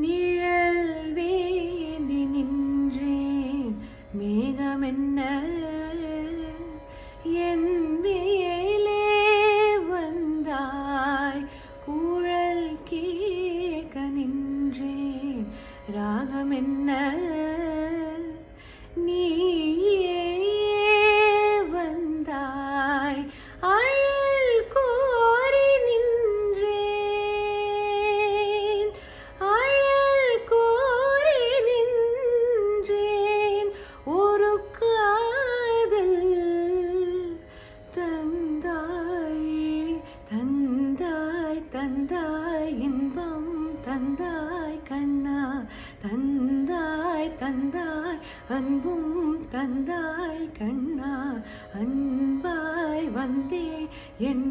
நிழல் வேண்டி நின்றேன் மேகமென்ன என் மேலே வந்தாய் குழல் கேட்க நின்றேன் ராகமென்ன நீயே வந்தாய் அழல் கோரி நின்றேன் அழல் கோரி நின்றேன் ஒரு காதல் தந்தாயே தந்தாய் தந்தாய் இன்பம் தந்தாய் கண்ணா தந்தாய் தந்தாய் அன்பும் தந்தாய் கண்ணா அன்பாய் வந்தே என்